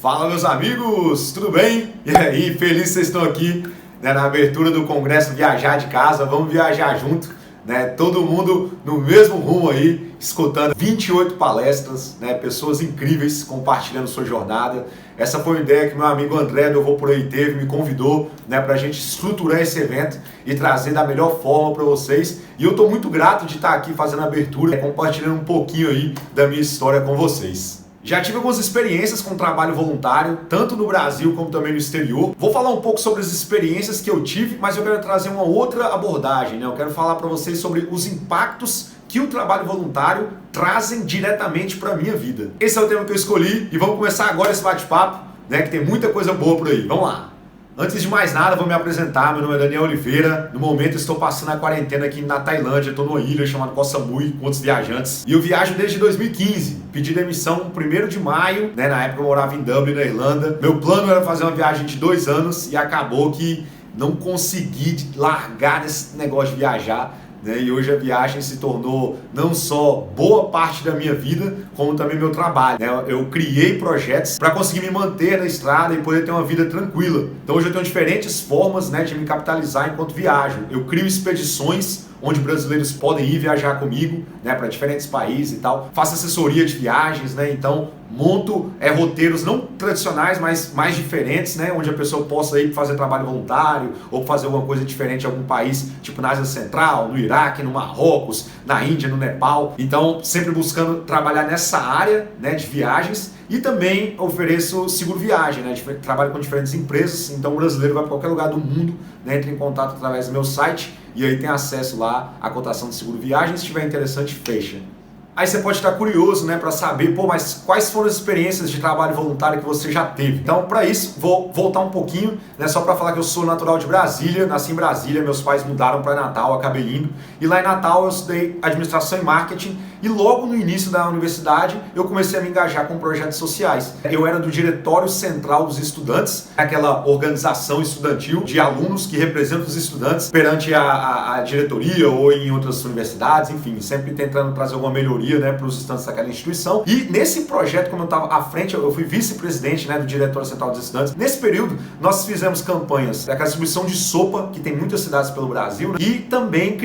Fala, meus amigos, tudo bem? E aí, feliz que vocês estão aqui, né, na abertura do Congresso Viajar de Casa. Vamos viajar junto, né? Todo mundo no mesmo rumo aí, escutando 28 palestras, né? Pessoas incríveis compartilhando sua jornada. Essa foi uma ideia que meu amigo André do Eu Vou Por Aí teve, me convidou, né, para a gente estruturar esse evento e trazer da melhor forma para vocês. E eu estou muito grato de estar aqui fazendo a abertura, compartilhando um pouquinho aí da minha história com vocês. Já tive algumas experiências com trabalho voluntário, tanto no Brasil como também no exterior. Vou falar um pouco sobre as experiências que eu tive, mas eu quero trazer uma outra abordagem, né? Eu quero falar para vocês sobre os impactos que o trabalho voluntário trazem diretamente para a minha vida. Esse é o tema que eu escolhi e vamos começar agora esse bate-papo, né? Que tem muita coisa boa por aí. Vamos lá! Antes de mais nada, vou me apresentar. Meu nome é Daniel Oliveira. No momento, estou passando a quarentena aqui na Tailândia. Estou numa ilha chamada Koh Samui, com outros viajantes. E eu viajo desde 2015. Pedi demissão no 1º de maio, né? Na época eu morava em Dublin, na Irlanda. Meu plano era fazer uma viagem de 2 anos e acabou que não consegui largar esse negócio de viajar, né? E hoje a viagem se tornou não só boa parte da minha vida, como também meu trabalho, né? Eu criei projetos para conseguir me manter na estrada e poder ter uma vida tranquila. Então hoje eu tenho diferentes formas, né, de me capitalizar enquanto viajo. Eu crio expedições onde brasileiros podem ir viajar comigo, né, para diferentes países e tal. Faço assessoria de viagens, né? Então monto roteiros não tradicionais, mas mais diferentes, né, onde a pessoa possa ir fazer trabalho voluntário ou fazer alguma coisa diferente em algum país, tipo na Ásia Central, no Iraque, no Marrocos, na Índia, no Nepal. Então sempre buscando trabalhar nessa área, né, de viagens. E também ofereço seguro viagem, né? Trabalho com diferentes empresas, então o brasileiro vai para qualquer lugar do mundo, né? Entra em contato através do meu site e aí tem acesso lá à cotação de seguro viagem. Se estiver interessante, fecha. Aí você pode estar curioso, né, para saber, pô, mas quais foram as experiências de trabalho voluntário que você já teve? Então, para isso, vou voltar um pouquinho, né, só para falar que eu sou natural de Brasília, nasci em Brasília, meus pais mudaram para Natal, acabei indo. E lá em Natal eu estudei administração e marketing e logo no início da universidade eu comecei a me engajar com projetos sociais. Eu era do Diretório Central dos Estudantes, aquela organização estudantil de alunos que representam os estudantes perante a diretoria ou em outras universidades, enfim, sempre tentando trazer alguma melhoria, né, para os estudantes daquela instituição. E nesse projeto, como eu estava à frente, eu fui vice-presidente, né, do Diretório Central dos Estudantes. Nesse período, nós fizemos campanhas daquela distribuição de sopa, que tem muitas cidades pelo Brasil, né, e também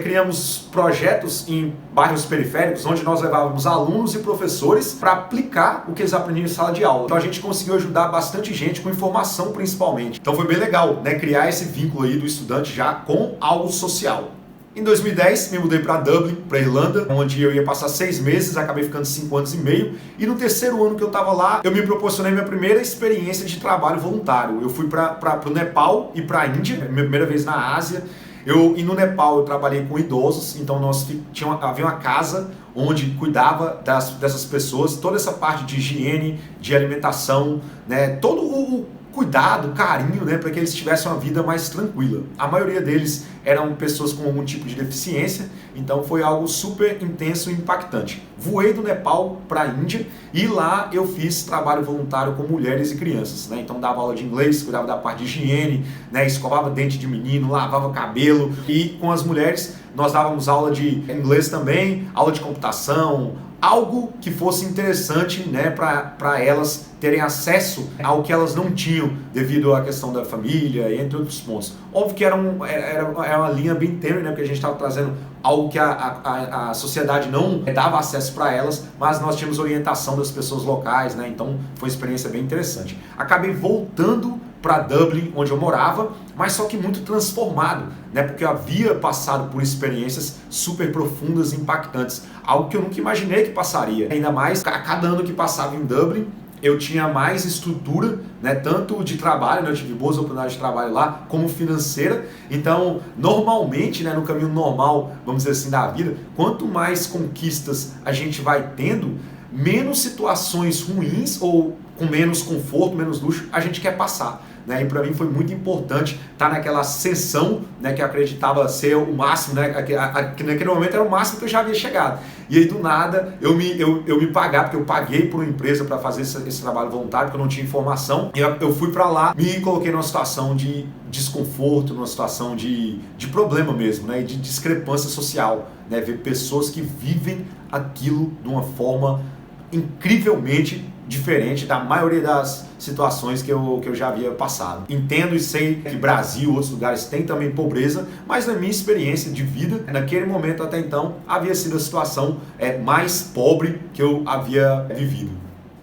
criamos projetos em bairros periféricos, onde nós levávamos alunos e professores para aplicar o que eles aprendiam em sala de aula. Então a gente conseguiu ajudar bastante gente com informação, principalmente. Então foi bem legal, né, criar esse vínculo aí do estudante já com algo social. Em 2010, me mudei para Dublin, para Irlanda, onde eu ia passar 6 meses, acabei ficando 5 anos e meio. E no 3º ano que eu estava lá, eu me proporcionei minha primeira experiência de trabalho voluntário. Eu fui para o Nepal e para a Índia, minha primeira vez na Ásia. E no Nepal eu trabalhei com idosos, então havia uma casa onde cuidava dessas pessoas, toda essa parte de higiene, de alimentação, né, todo o cuidado, carinho, né, para que eles tivessem uma vida mais tranquila. A maioria deles eram pessoas com algum tipo de deficiência, então foi algo super intenso e impactante. Voei do Nepal para a Índia e lá eu fiz trabalho voluntário com mulheres e crianças, né? Então dava aula de inglês, cuidava da parte de higiene, né, escovava dente de menino, lavava cabelo, e com as mulheres nós dávamos aula de inglês também, aula de computação, algo que fosse interessante, né, para elas terem acesso ao que elas não tinham devido à questão da família, entre outros pontos. Óbvio que era uma linha bem tênue, né, porque a gente estava trazendo algo que a sociedade não dava acesso para elas, mas nós tínhamos orientação das pessoas locais, né, então foi uma experiência bem interessante. Acabei voltando para Dublin, onde eu morava, mas só que muito transformado, né? Porque eu havia passado por experiências super profundas e impactantes, algo que eu nunca imaginei que passaria. Ainda mais, a cada ano que passava em Dublin, eu tinha mais estrutura, né, tanto de trabalho, né, eu tive boas oportunidades de trabalho lá, como financeira. Então, normalmente, né, no caminho normal, vamos dizer assim, da vida, quanto mais conquistas a gente vai tendo, menos situações ruins ou com menos conforto, menos luxo, a gente quer passar. Né? E para mim foi muito importante estar naquela ascensão, né, que eu acreditava ser o máximo, né, que naquele momento era o máximo que eu já havia chegado. E aí do nada eu me pagar, porque eu paguei por uma empresa para fazer esse trabalho voluntário, porque eu não tinha informação. E eu fui para lá, me coloquei numa situação de desconforto, numa situação de problema mesmo, né, e de discrepância social, né, ver pessoas que vivem aquilo de uma forma incrivelmente diferente da maioria das situações que eu já havia passado. Entendo e sei que Brasil e outros lugares têm também pobreza, mas na minha experiência de vida, naquele momento até então, havia sido a situação mais pobre que eu havia vivido.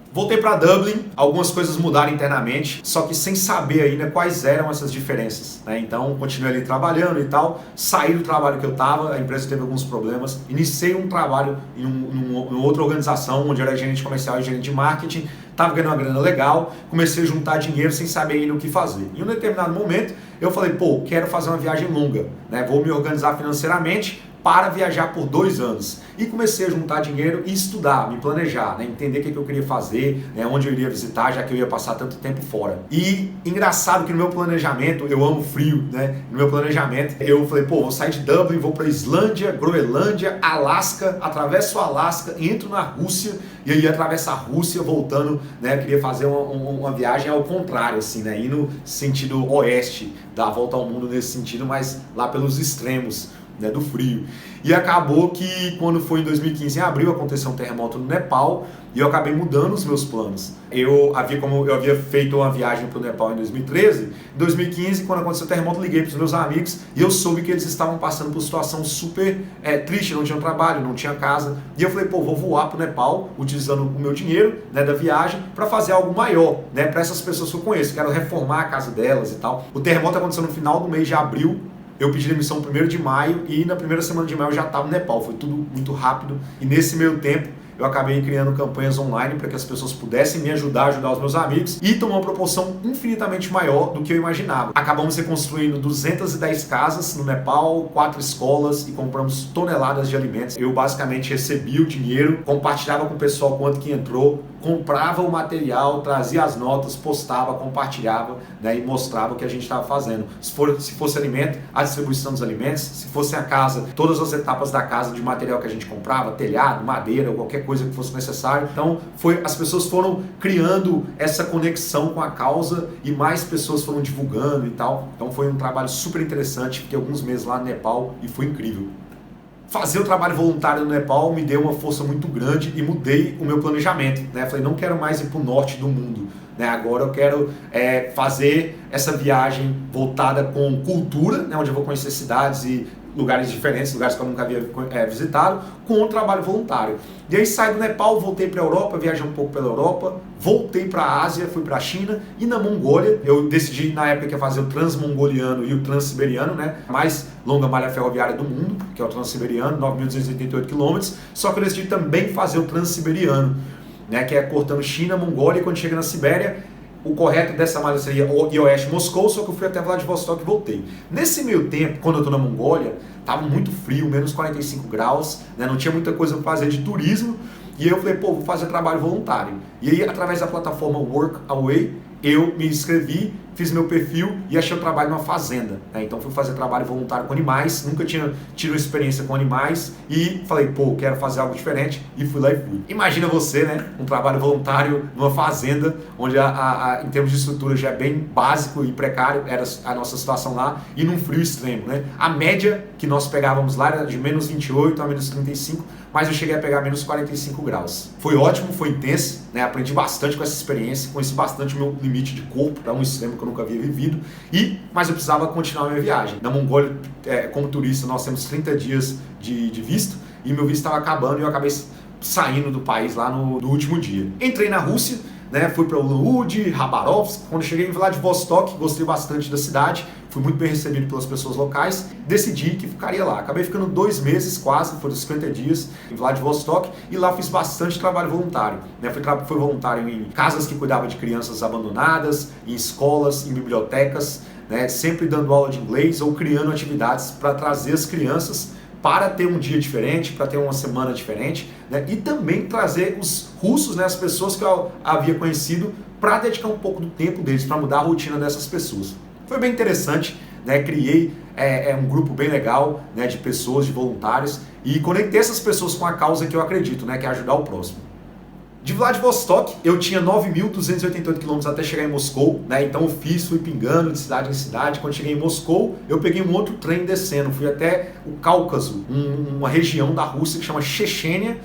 Voltei para Dublin, algumas coisas mudaram internamente, só que sem saber ainda quais eram essas diferenças, né? Então, continuei ali trabalhando e tal, saí do trabalho que eu estava, a empresa teve alguns problemas, iniciei um trabalho em uma outra organização, onde eu era gerente comercial e gerente de marketing, estava ganhando uma grana legal, comecei a juntar dinheiro sem saber ainda o que fazer. Em um determinado momento, eu falei, pô, quero fazer uma viagem longa, né? Vou me organizar financeiramente para viajar por 2 anos. E comecei a juntar dinheiro e estudar, me planejar, né? Entender o que eu queria fazer, né? Onde eu iria visitar, já que eu ia passar tanto tempo fora. E engraçado que no meu planejamento, eu amo frio, né? No meu planejamento, eu falei, pô, vou sair de Dublin, vou para Islândia, Groenlândia, Alasca, atravesso o Alasca, entro na Rússia, e aí atravesso a Rússia voltando, né? Eu queria fazer uma viagem ao contrário, assim, né? Ir no sentido oeste, dar a volta ao mundo nesse sentido, mas lá pelos extremos, né, do frio. E acabou que quando foi em 2015, em abril, aconteceu um terremoto no Nepal e eu acabei mudando os meus planos. Eu havia feito uma viagem para o Nepal em 2013. Em 2015, quando aconteceu o terremoto, liguei para os meus amigos e eu soube que eles estavam passando por situação super triste, não tinham trabalho, não tinha casa. E eu falei, pô, vou voar para o Nepal, utilizando o meu dinheiro, né, da viagem, para fazer algo maior, né, para essas pessoas que eu conheço. Quero reformar a casa delas e tal. O terremoto aconteceu no final do mês de abril. Eu pedi demissão no 1º de maio e na primeira semana de maio eu já estava no Nepal. Foi tudo muito rápido e nesse meio tempo eu acabei criando campanhas online para que as pessoas pudessem me ajudar os meus amigos e tomou uma proporção infinitamente maior do que eu imaginava. Acabamos reconstruindo 210 casas no Nepal, 4 escolas e compramos toneladas de alimentos. Eu basicamente recebia o dinheiro, compartilhava com o pessoal quanto que entrou, comprava o material, trazia as notas, postava, compartilhava, né, e mostrava o que a gente estava fazendo. Se fosse alimento, a distribuição dos alimentos, se fosse a casa, todas as etapas da casa de material que a gente comprava, telhado, madeira, qualquer coisa que fosse necessário. Então, as pessoas foram criando essa conexão com a causa e mais pessoas foram divulgando e tal. Então, foi um trabalho super interessante. Fiquei alguns meses lá no Nepal e foi incrível. Fazer o trabalho voluntário no Nepal me deu uma força muito grande e mudei o meu planejamento, né? Falei, não quero mais ir para o norte do mundo, né? Agora eu quero fazer essa viagem voltada com cultura, né? Onde eu vou conhecer cidades e lugares diferentes, lugares que eu nunca havia visitado, com o trabalho voluntário. E aí saí do Nepal, voltei para a Europa, viajei um pouco pela Europa, voltei para a Ásia, fui para a China e na Mongólia. Eu decidi na época que ia fazer o Transmongoliano e o Transsiberiano, né? A mais longa malha ferroviária do mundo, que é o Transsiberiano, 9.288 km. Só que eu decidi também fazer o Transsiberiano, né? Que é cortando China, Mongólia e quando chega na Sibéria, o correto dessa malha seria Oeste-Moscou, só que eu fui até Vladivostok e voltei. Nesse meio tempo, quando eu estou na Mongólia, estava muito frio, menos 45 graus, né? Não tinha muita coisa para fazer de turismo, e aí eu falei, pô, vou fazer trabalho voluntário. E aí, através da plataforma Workaway, eu me inscrevi, fiz meu perfil e achei o trabalho numa fazenda, né? Então fui fazer trabalho voluntário com animais, nunca tinha tido experiência com animais e falei, pô, quero fazer algo diferente e fui lá e fui. Imagina você, né, um trabalho voluntário numa fazenda, onde em termos de estrutura já é bem básico e precário, era a nossa situação lá, e num frio extremo, né? A média que nós pegávamos lá era de menos 28 a menos 35, mas eu cheguei a pegar menos 45 graus. Foi ótimo, foi intenso, né? Aprendi bastante com essa experiência, conheci bastante o meu limite de corpo, para um extremo que eu nunca havia vivido, mas eu precisava continuar a minha viagem. Na Mongólia, como turista, nós temos 30 dias de visto, e meu visto estava acabando e eu acabei saindo do país lá no último dia. Entrei na Rússia, né, fui para Ulan-Ude, Khabarovsk. Quando cheguei em Vladivostok, gostei bastante da cidade, fui muito bem recebido pelas pessoas locais, decidi que ficaria lá. Acabei ficando 2 meses quase, foram 50 dias em Vladivostok, e lá fiz bastante trabalho voluntário, né? Fui voluntário em casas que cuidavam de crianças abandonadas, em escolas, em bibliotecas, né? Sempre dando aula de inglês ou criando atividades para trazer as crianças para ter um dia diferente, para ter uma semana diferente, né? E também trazer os russos, né, as pessoas que eu havia conhecido, para dedicar um pouco do tempo deles, para mudar a rotina dessas pessoas. Foi bem interessante, né? Criei um grupo bem legal, né, de pessoas, de voluntários, e conectei essas pessoas com a causa que eu acredito, né, que é ajudar o próximo. De Vladivostok, eu tinha 9.288 km até chegar em Moscou, né? Então eu fui pingando de cidade em cidade. Quando cheguei em Moscou, eu peguei um outro trem descendo, fui até o Cáucaso, uma região da Rússia que chama Chechênia,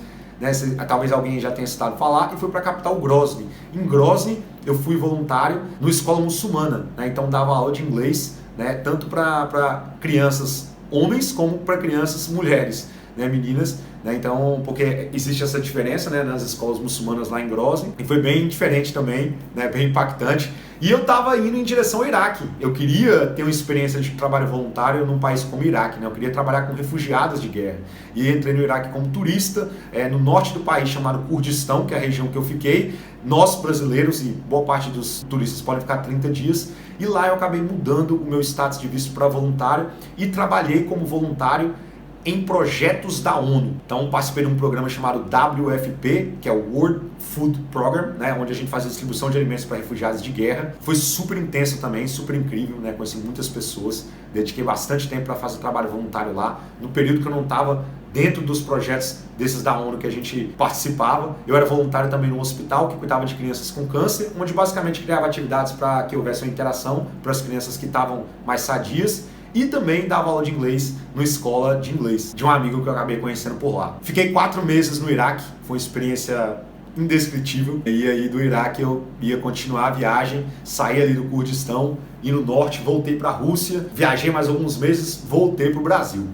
né? Talvez alguém já tenha citado falar, e fui para a capital Grozny. Em Grozny eu fui voluntário numa escola muçulmana, né? Então dava aula de inglês, né? Tanto para crianças homens como para crianças mulheres, né? Meninas, né? Então, porque existe essa diferença, né? Nas escolas muçulmanas lá em Grozny, e foi bem diferente também, né? Bem impactante. E eu estava indo em direção ao Iraque. Eu queria ter uma experiência de trabalho voluntário num país como o Iraque, né? Eu queria trabalhar com refugiados de guerra. E entrei no Iraque como turista, no norte do país chamado Kurdistão, que é a região que eu fiquei. Nós, brasileiros, e boa parte dos turistas podem ficar 30 dias. E lá eu acabei mudando o meu status de visto para voluntário e trabalhei como voluntário em projetos da ONU. Então participei de um programa chamado WFP, que é o World Food Program, né, onde a gente faz a distribuição de alimentos para refugiados de guerra. Foi super intenso também, super incrível, né, conheci muitas pessoas, dediquei bastante tempo para fazer trabalho voluntário lá, no período que eu não estava dentro dos projetos desses da ONU que a gente participava. Eu era voluntário também no hospital que cuidava de crianças com câncer, onde basicamente criava atividades para que houvesse uma interação para as crianças que estavam mais sadias. E também dava aula de inglês numa escola de inglês, de um amigo que eu acabei conhecendo por lá. Fiquei 4 meses no Iraque, foi uma experiência indescritível. E aí do Iraque eu ia continuar a viagem, saí ali do Kurdistão, e no norte voltei para a Rússia, viajei mais alguns meses, voltei para o Brasil.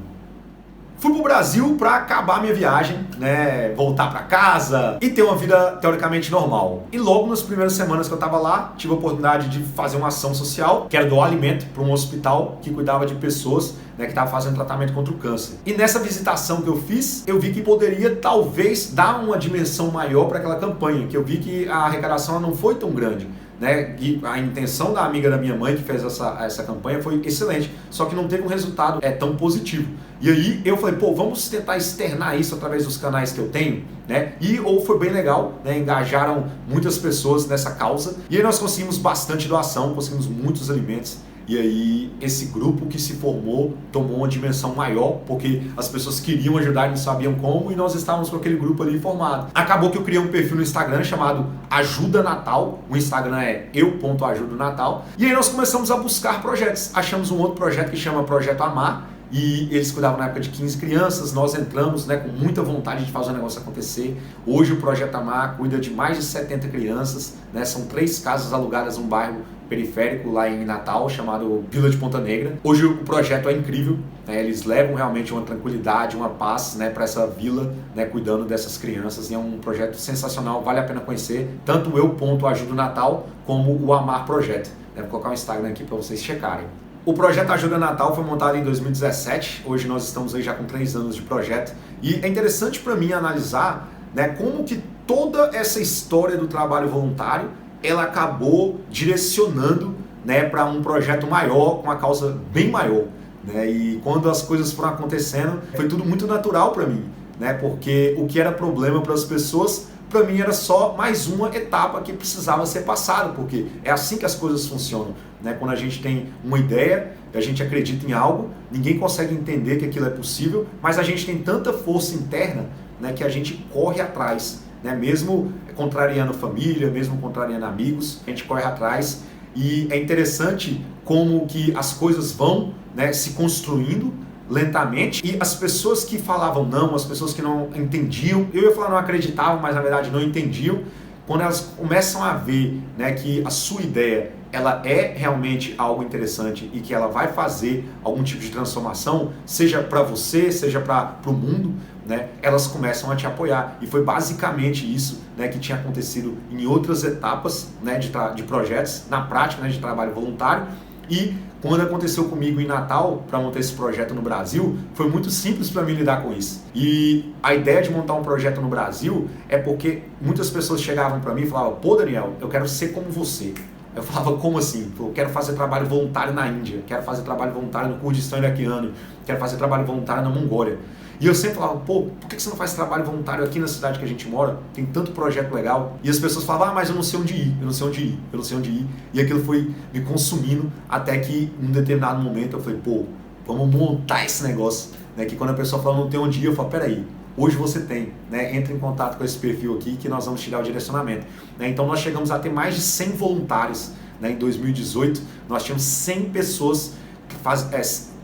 Fui pro Brasil para acabar minha viagem, né, voltar para casa e ter uma vida teoricamente normal. E logo nas primeiras semanas que eu tava lá, tive a oportunidade de fazer uma ação social, que era doar alimento para um hospital que cuidava de pessoas, né, que estavam fazendo tratamento contra o câncer. E nessa visitação que eu fiz, eu vi que poderia talvez dar uma dimensão maior para aquela campanha, que eu vi que a arrecadação não foi tão grande. Né? E a intenção da amiga da minha mãe que fez essa campanha foi excelente, só que não teve um resultado tão positivo. E aí eu falei, pô, vamos tentar externar isso através dos canais que eu tenho, né? E foi bem legal, né? Engajaram muitas pessoas nessa causa, e aí nós conseguimos bastante doação, conseguimos muitos alimentos. E aí esse grupo que se formou tomou uma dimensão maior, porque as pessoas queriam ajudar e não sabiam como, e nós estávamos com aquele grupo ali formado. Acabou que eu criei um perfil no Instagram chamado Ajuda Natal, o Instagram é eu.ajudonatal, e aí nós começamos a buscar projetos. Achamos um outro projeto que chama Projeto Amar, e eles cuidavam na época de 15 crianças, nós entramos, né, com muita vontade de fazer o negócio acontecer. Hoje o Projeto Amar cuida de mais de 70 crianças, né, são 3 casas alugadas num bairro periférico lá em Natal, chamado Vila de Ponta Negra. Hoje o projeto é incrível, né, eles levam realmente uma tranquilidade, uma paz, né, para essa vila, né, cuidando dessas crianças, e é um projeto sensacional, vale a pena conhecer, tanto o eu.ajudonatal como o Amar Projeto. Vou colocar o Instagram aqui para vocês checarem. O projeto Ajuda Natal foi montado em 2017, hoje nós estamos aí já com 3 anos de projeto, e é interessante para mim analisar, né, como que toda essa história do trabalho voluntário, ela acabou direcionando, né, para um projeto maior, com uma causa bem maior, né, e quando as coisas foram acontecendo, foi tudo muito natural para mim, né, porque o que era problema para as pessoas, para mim era só mais uma etapa que precisava ser passada, porque é assim que as coisas funcionam, né? Quando a gente tem uma ideia, a gente acredita em algo, ninguém consegue entender que aquilo é possível, mas a gente tem tanta força interna, né, que a gente corre atrás, né? Mesmo contrariando família, mesmo contrariando amigos, a gente corre atrás, e é interessante como que as coisas vão, né, se construindo lentamente, e as pessoas que falavam não, as pessoas que não entendiam, eu ia falar não acreditavam, mas na verdade não entendiam, quando elas começam a ver, né, que a sua ideia ela é realmente algo interessante e que ela vai fazer algum tipo de transformação, seja para você, seja para o mundo, né, elas começam a te apoiar. E foi basicamente isso, né, que tinha acontecido em outras etapas, né, de projetos, na prática, né, de trabalho voluntário. E quando aconteceu comigo em Natal, para montar esse projeto no Brasil, foi muito simples para mim lidar com isso. E a ideia de montar um projeto no Brasil é porque muitas pessoas chegavam para mim e falavam, pô Daniel, eu quero ser como você. Eu falava, como assim? Eu quero fazer trabalho voluntário na Índia, quero fazer trabalho voluntário no Kurdistão iraquiano, quero fazer trabalho voluntário na Mongólia. E eu sempre falava, pô, por que você não faz trabalho voluntário aqui na cidade que a gente mora? Tem tanto projeto legal. E as pessoas falavam, mas eu não sei onde ir, eu não sei onde ir, eu não sei onde ir. E aquilo foi me consumindo até que, em um determinado momento, eu falei, pô, vamos montar esse negócio. Né? Que quando a pessoa fala, não tem onde ir, eu falo, peraí, hoje você tem, né? Entre em contato com esse perfil aqui que nós vamos te dar o direcionamento. Né? Então nós chegamos a ter mais de 100 voluntários. Né? Em 2018, nós tínhamos 100 pessoas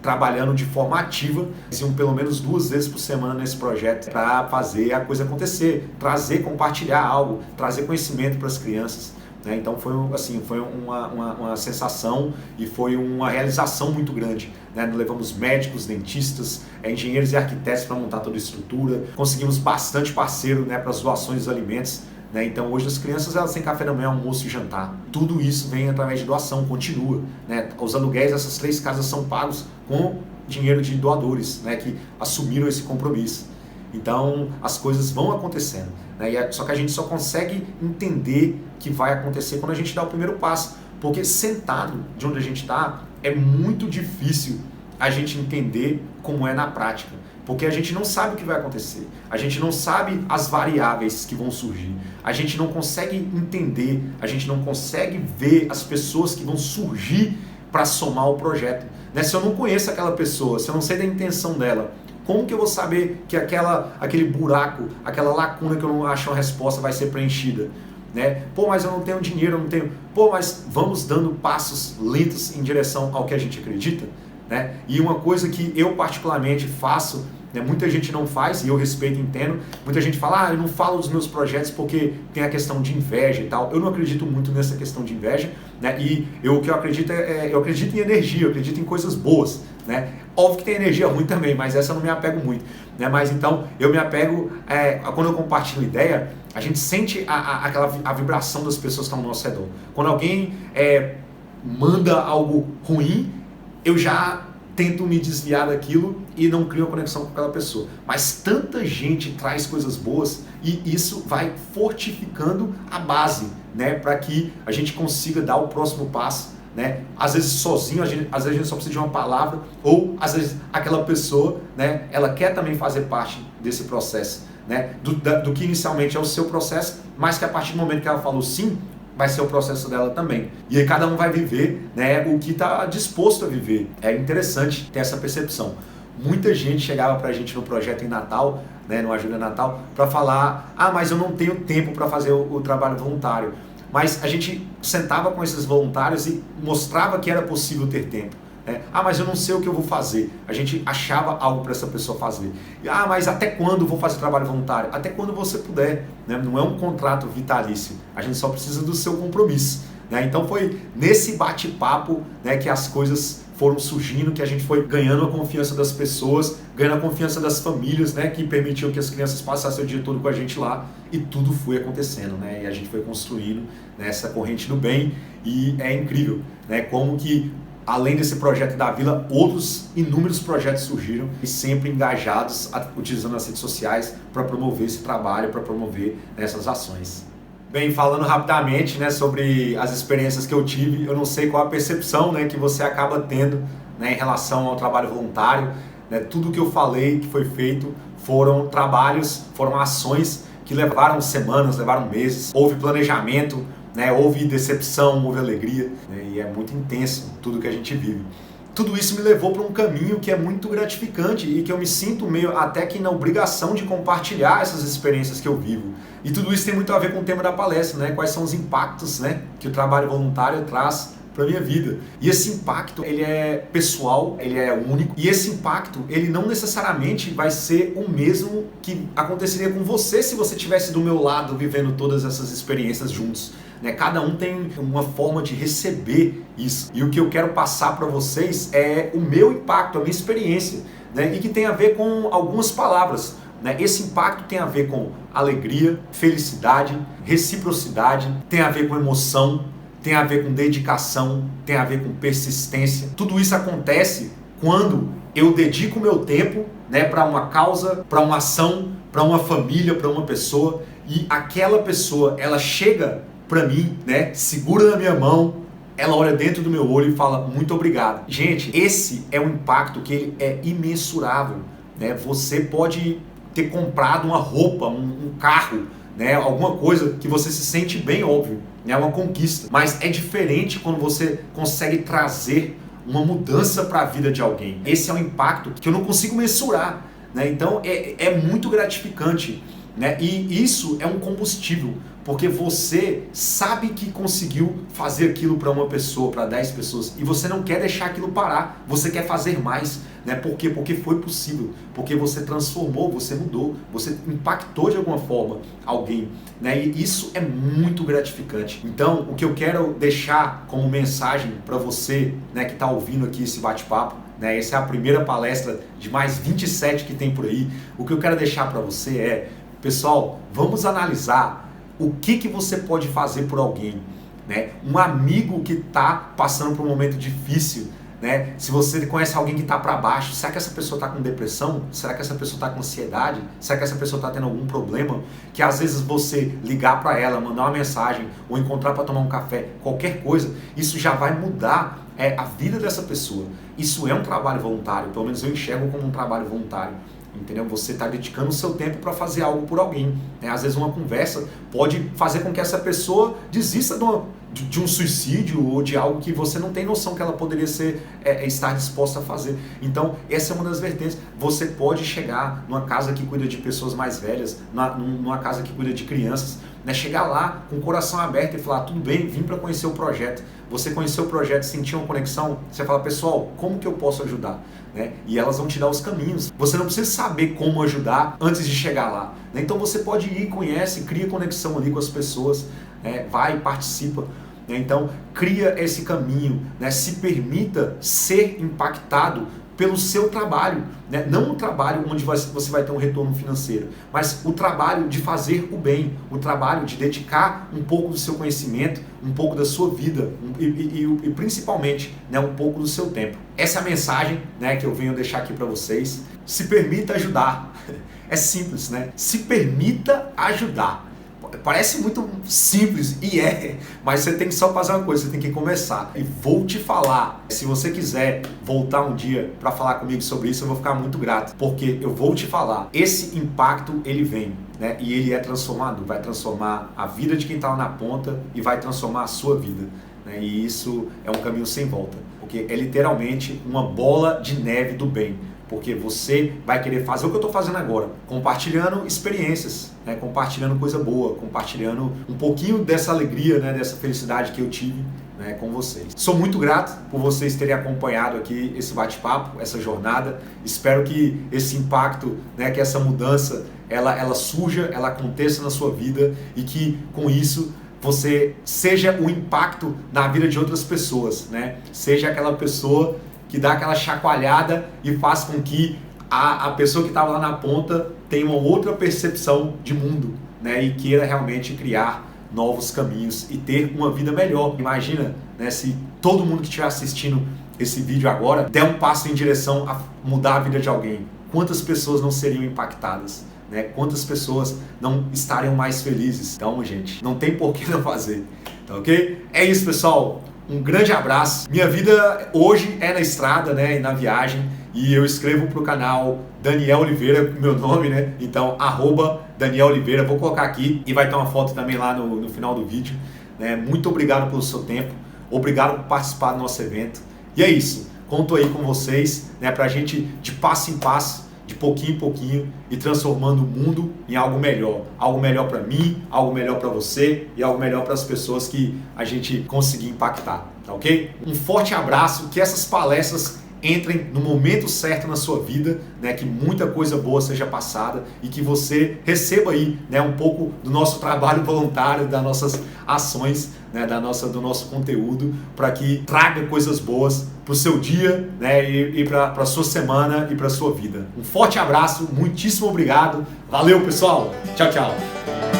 trabalhando de forma ativa, iam pelo menos 2 vezes por semana nesse projeto para fazer a coisa acontecer, trazer, compartilhar algo, trazer conhecimento para as crianças. Então foi uma sensação e foi uma realização muito grande. Nós levamos médicos, dentistas, engenheiros e arquitetos para montar toda a estrutura, conseguimos bastante parceiro para as doações dos alimentos. Então hoje as crianças elas têm café da manhã, almoço e jantar. Tudo isso vem através de doação, continua. Os aluguéis dessas 3 casas são pagos com dinheiro de doadores que assumiram esse compromisso. Então as coisas vão acontecendo. Só que a gente só consegue entender que vai acontecer quando a gente dá o primeiro passo. Porque sentado de onde a gente está, é muito difícil a gente entender como é na prática. Porque a gente não sabe o que vai acontecer. A gente não sabe as variáveis que vão surgir. A gente não consegue entender, a gente não consegue ver as pessoas que vão surgir para somar o projeto. Se eu não conheço aquela pessoa, se eu não sei da intenção dela, como que eu vou saber que aquele buraco, aquela lacuna que eu não acho uma resposta vai ser preenchida? Pô, mas eu não tenho dinheiro, eu não tenho... Pô, mas vamos dando passos lentos em direção ao que a gente acredita? E uma coisa que eu particularmente faço, muita gente não faz, e eu respeito e entendo, muita gente fala, eu não falo dos meus projetos porque tem a questão de inveja e tal. Eu não acredito muito nessa questão de inveja, e o que eu acredito eu acredito em energia, eu acredito em coisas boas. Óbvio que tem energia ruim também, mas essa eu não me apego muito. Mas então eu me apego, quando eu compartilho ideia, a gente sente a vibração das pessoas que estão ao nosso redor. Quando alguém manda algo ruim, eu já tento me desviar daquilo e não crio uma conexão com aquela pessoa. Mas tanta gente traz coisas boas e isso vai fortificando a base, para que a gente consiga dar o próximo passo. Às vezes sozinho, às vezes a gente só precisa de uma palavra, ou às vezes aquela pessoa, ela quer também fazer parte desse processo, do que inicialmente é o seu processo, mas que a partir do momento que ela falou sim, vai ser o processo dela também. E aí cada um vai viver o que está disposto a viver. É interessante ter essa percepção. Muita gente chegava pra gente no projeto em Natal, no Ajuda Natal, para falar, mas eu não tenho tempo para fazer o trabalho voluntário. Mas a gente sentava com esses voluntários e mostrava que era possível ter tempo. Mas eu não sei o que eu vou fazer. A gente achava algo para essa pessoa fazer. Mas até quando eu vou fazer trabalho voluntário? Até quando você puder. Não é um contrato vitalício. A gente só precisa do seu compromisso. Então foi nesse bate-papo que as coisas foram surgindo, que a gente foi ganhando a confiança das pessoas, ganhando a confiança das famílias, que permitiam que as crianças passassem o dia todo com a gente lá, e tudo foi acontecendo, e a gente foi construindo essa corrente do bem, e é incrível, como que além desse projeto da Vila, outros inúmeros projetos surgiram, e sempre engajados, utilizando as redes sociais para promover esse trabalho, para promover essas ações. Bem, falando rapidamente sobre as experiências que eu tive, eu não sei qual a percepção que você acaba tendo em relação ao trabalho voluntário. Tudo que eu falei que foi feito foram trabalhos, foram ações que levaram semanas, levaram meses, houve planejamento, houve decepção, houve alegria, e é muito intenso tudo que a gente vive. Tudo isso me levou para um caminho que é muito gratificante e que eu me sinto meio até que na obrigação de compartilhar essas experiências que eu vivo. E tudo isso tem muito a ver com o tema da palestra, quais são os impactos que o trabalho voluntário traz para a minha vida. E esse impacto, ele é pessoal, ele é único, e esse impacto, ele não necessariamente vai ser o mesmo que aconteceria com você se você estivesse do meu lado vivendo todas essas experiências juntos. Cada um tem uma forma de receber isso. E o que eu quero passar para vocês é o meu impacto, a minha experiência, e que tem a ver com algumas palavras. Esse impacto tem a ver com alegria, felicidade, reciprocidade, tem a ver com emoção, tem a ver com dedicação, tem a ver com persistência. Tudo isso acontece quando eu dedico o meu tempo para uma causa, para uma ação, para uma família, para uma pessoa, e aquela pessoa, ela chega para mim, segura na minha mão, ela olha dentro do meu olho e fala muito obrigado. Gente, esse é um impacto que ele é imensurável. Você pode ter comprado uma roupa, um carro, alguma coisa que você se sente bem, óbvio, é uma conquista. Mas é diferente quando você consegue trazer uma mudança para a vida de alguém. Esse é um impacto que eu não consigo mensurar. Então é muito gratificante. né? E isso é um combustível, porque você sabe que conseguiu fazer aquilo para uma pessoa, para 10 pessoas, e você não quer deixar aquilo parar, você quer fazer mais, né? Por quê? Porque foi possível, porque você transformou, você mudou, você impactou de alguma forma alguém, né? E isso é muito gratificante. Então, o que eu quero deixar como mensagem para você, né, que está ouvindo aqui esse bate-papo, né? Essa é a primeira palestra de mais 27 que tem por aí. O que eu quero deixar para você é, pessoal, vamos analisar o que você pode fazer por alguém, né? Um amigo que está passando por um momento difícil, né? Se você conhece alguém que está para baixo, será que essa pessoa está com depressão? Será que essa pessoa está com ansiedade? Será que essa pessoa está tendo algum problema? Que às vezes você ligar para ela, mandar uma mensagem ou encontrar para tomar um café, qualquer coisa, isso já vai mudar a vida dessa pessoa. Isso é um trabalho voluntário, pelo menos eu enxergo como um trabalho voluntário. Entendeu? Você está dedicando o seu tempo para fazer algo por alguém, né? Às vezes uma conversa pode fazer com que essa pessoa desista de um suicídio ou de algo que você não tem noção que ela poderia estar disposta a fazer. Então, essa é uma das vertentes. Você pode chegar numa casa que cuida de pessoas mais velhas, numa casa que cuida de crianças, né? Chegar lá com o coração aberto e falar, tudo bem, vim para conhecer o projeto. Você conheceu o projeto, sentiu uma conexão, você fala, pessoal, como que eu posso ajudar? Né? E elas vão te dar os caminhos. Você não precisa saber como ajudar antes de chegar lá, né? Então você pode ir, conhece, cria conexão ali com as pessoas, né? Vai, participa, né? Então cria esse caminho, né? Se permita ser impactado pelo seu trabalho, né? Não o trabalho onde você vai ter um retorno financeiro, mas o trabalho de fazer o bem, o trabalho de dedicar um pouco do seu conhecimento, um pouco da sua vida e principalmente, né, um pouco do seu tempo. Essa é a mensagem, né, que eu venho deixar aqui para vocês. Se permita ajudar. É simples, né? Se permita ajudar. Parece muito simples, e mas você tem que só fazer uma coisa, você tem que começar. E vou te falar, se você quiser voltar um dia para falar comigo sobre isso, eu vou ficar muito grato, porque eu vou te falar, esse impacto ele vem, né? E ele é transformador, vai transformar a vida de quem está lá na ponta e vai transformar a sua vida, né? E isso é um caminho sem volta, porque é literalmente uma bola de neve do bem. Porque você vai querer fazer o que eu estou fazendo agora, compartilhando experiências, né? Compartilhando coisa boa, compartilhando um pouquinho dessa alegria, né? Dessa felicidade que eu tive, né? Com vocês. Sou muito grato por vocês terem acompanhado aqui esse bate-papo, essa jornada. Espero que esse impacto, né? Que essa mudança, ela surja, ela aconteça na sua vida e que com isso você seja o impacto na vida de outras pessoas, né? Seja aquela pessoa que dá aquela chacoalhada e faz com que a pessoa que estava lá na ponta tenha uma outra percepção de mundo, né? E queira realmente criar novos caminhos e ter uma vida melhor. Imagina, né, se todo mundo que estiver assistindo esse vídeo agora der um passo em direção a mudar a vida de alguém. Quantas pessoas não seriam impactadas? Né? Quantas pessoas não estariam mais felizes? Então, gente, não tem por que não fazer. Tá ok? É isso, pessoal. Um grande abraço. Minha vida hoje é na estrada, né, e na viagem, e eu escrevo para o canal Daniel Oliveira, meu nome, né? Então, @Daniel Oliveira, vou colocar aqui e vai ter uma foto também lá no final do vídeo, né? Muito obrigado pelo seu tempo, obrigado por participar do nosso evento. E é isso, conto aí com vocês, né, para a gente de passo em passo, de pouquinho em pouquinho, e transformando o mundo em algo melhor para mim, algo melhor para você e algo melhor para as pessoas que a gente conseguir impactar, tá ok? Um forte abraço, que essas palestras entrem no momento certo na sua vida, né, que muita coisa boa seja passada e que você receba aí, né, um pouco do nosso trabalho voluntário, das nossas ações, né, do nosso conteúdo, para que traga coisas boas para o seu dia, né, e para a sua semana e para a sua vida. Um forte abraço, muitíssimo obrigado, valeu pessoal, tchau, tchau.